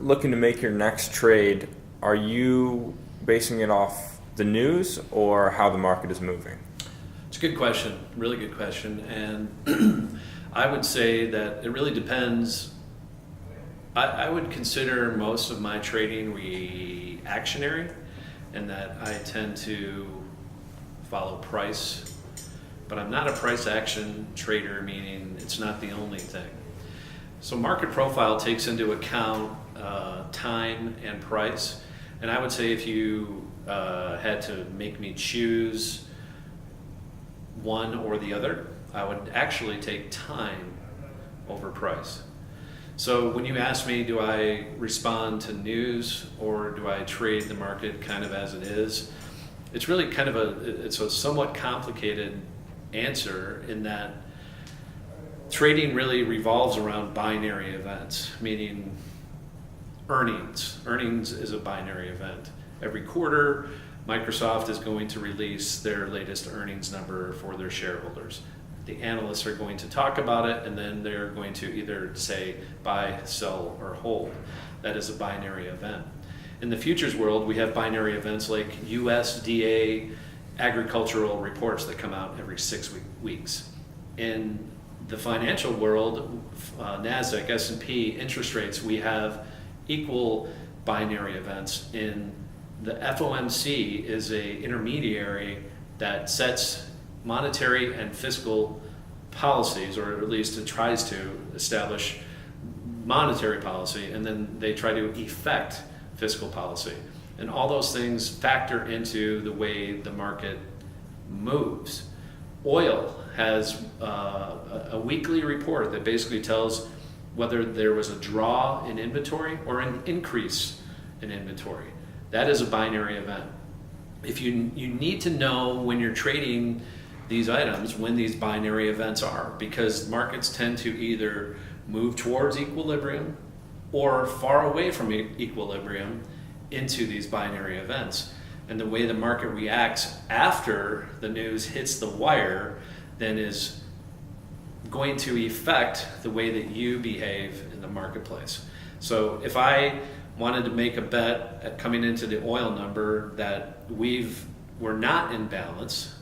looking to make your next trade, are you basing it off the news or how the market is moving? It's a good question, really good question. And I would say that it really depends. I would consider most of my trading reactionary, and that I tend to follow price, but I'm not a price action trader, meaning it's not the only thing. So market profile takes into account time and price, and I would say if you had to make me choose one or the other, I would actually take time over price. So when you ask me, do I respond to news or do I trade the market kind of as it is? It's really kind of it's a somewhat complicated answer, in that trading really revolves around binary events, meaning earnings. Earnings is a binary event. Every quarter, Microsoft is going to release their latest earnings number for their shareholders. The analysts are going to talk about it, and then they're going to either say buy, sell, or hold. That is a binary event. In the futures world, we have binary events like USDA agricultural reports that come out every 6 weeks. In the financial world, NASDAQ, S&P, interest rates, we have equal binary events. In the FOMC is a intermediary that sets monetary and fiscal policies, or at least it tries to establish monetary policy, and then they try to effect fiscal policy. And all those things factor into the way the market moves. Oil has a weekly report that basically tells whether there was a draw in inventory or an increase in inventory. That is a binary event. If you need to know when you're trading these items, when these binary events are, because markets tend to either move towards equilibrium or far away from equilibrium into these binary events. And the way the market reacts after the news hits the wire then is going to affect the way that you behave in the marketplace. So if I wanted to make a bet at coming into the oil number that we're not in balance,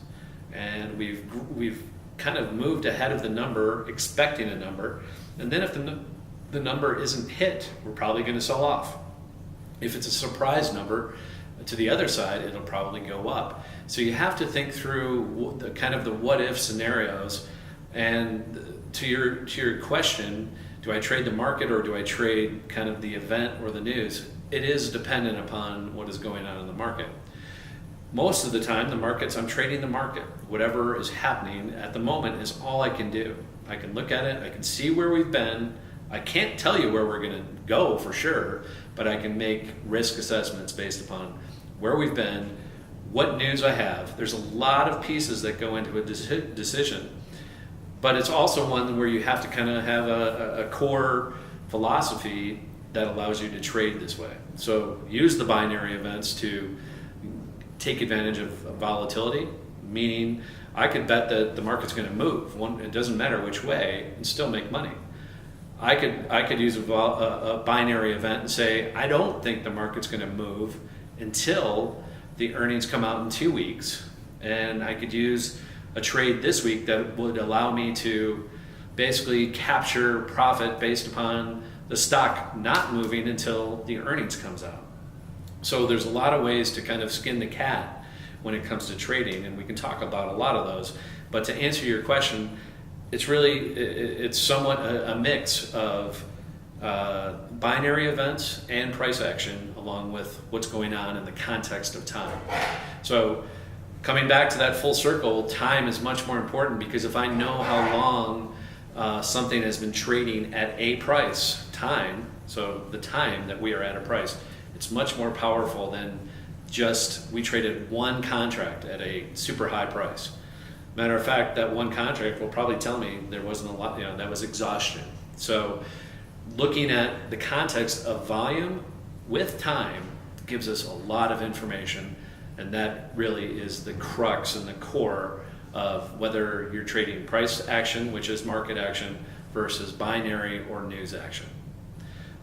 and we've kind of moved ahead of the number, expecting a number, and then if the number isn't hit, we're probably going to sell off. If it's a surprise number to the other side, it'll probably go up. So you have to think through the kind of the what if scenarios. And to your question, do I trade the market or do I trade kind of the event or the news? It is dependent upon what is going on in the market. Most of the time, I'm trading the market. Whatever is happening at the moment is all I can do. I can look at it, I can see where we've been. I can't tell you where we're going to go for sure, but I can make risk assessments based upon where we've been, what news I have. There's a lot of pieces that go into a decision, but it's also one where you have to kind of have a core philosophy that allows you to trade this way. So use the binary events to take advantage of volatility, meaning I could bet that the market's going to move. It doesn't matter which way, and still make money. I could use a binary event and say, I don't think the market's going to move until the earnings come out in 2 weeks. And I could use a trade this week that would allow me to basically capture profit based upon the stock not moving until the earnings comes out. So there's a lot of ways to kind of skin the cat when it comes to trading, and we can talk about a lot of those. But to answer your question, it's somewhat a mix of binary events and price action, along with what's going on in the context of time. So coming back to that full circle, time is much more important, because if I know how long something has been trading at a price, time, so the time that we are at a price, it's much more powerful than just we traded one contract at a super high price. Matter of fact, that one contract will probably tell me there wasn't a lot, that was exhaustion. So looking at the context of volume with time gives us a lot of information, and that really is the crux and the core of whether you're trading price action, which is market action, versus binary or news action.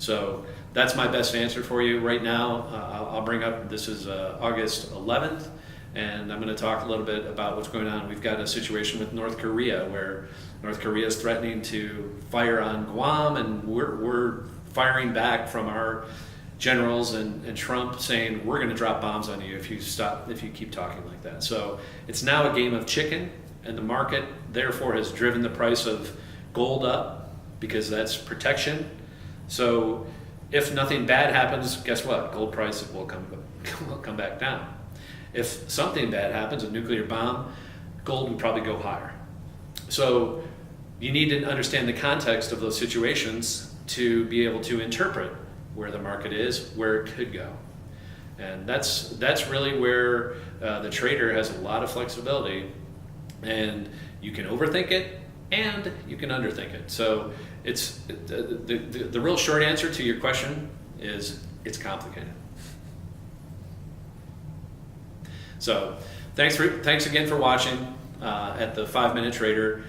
So that's my best answer for you right now. I'll bring up, this is August 11th, and I'm going to talk a little bit about what's going on. We've got a situation with North Korea where North Korea is threatening to fire on Guam, and we're firing back from our generals and Trump saying we're going to drop bombs on you if you keep talking like that. So it's now a game of chicken, and the market therefore has driven the price of gold up because that's protection. So if nothing bad happens, guess what? Gold price will come back down. If something bad happens, a nuclear bomb, gold would probably go higher. So you need to understand the context of those situations to be able to interpret where the market is, where it could go. And that's really where the trader has a lot of flexibility, and you can overthink it and you can underthink it. So it's the real short answer to your question is it's complicated. So thanks again for watching at the 5 Minute Trader.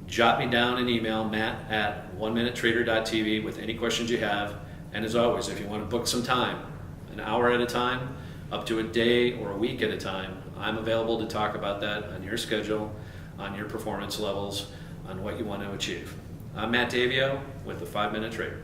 Jot me down an email, Matt@OneMinuteTrader.TV, with any questions you have. And as always, if you want to book some time, an hour at a time, up to a day or a week at a time, I'm available to talk about that on your schedule, on your performance levels, on what you want to achieve. I'm Matt Davio with the 5 Minute Trader.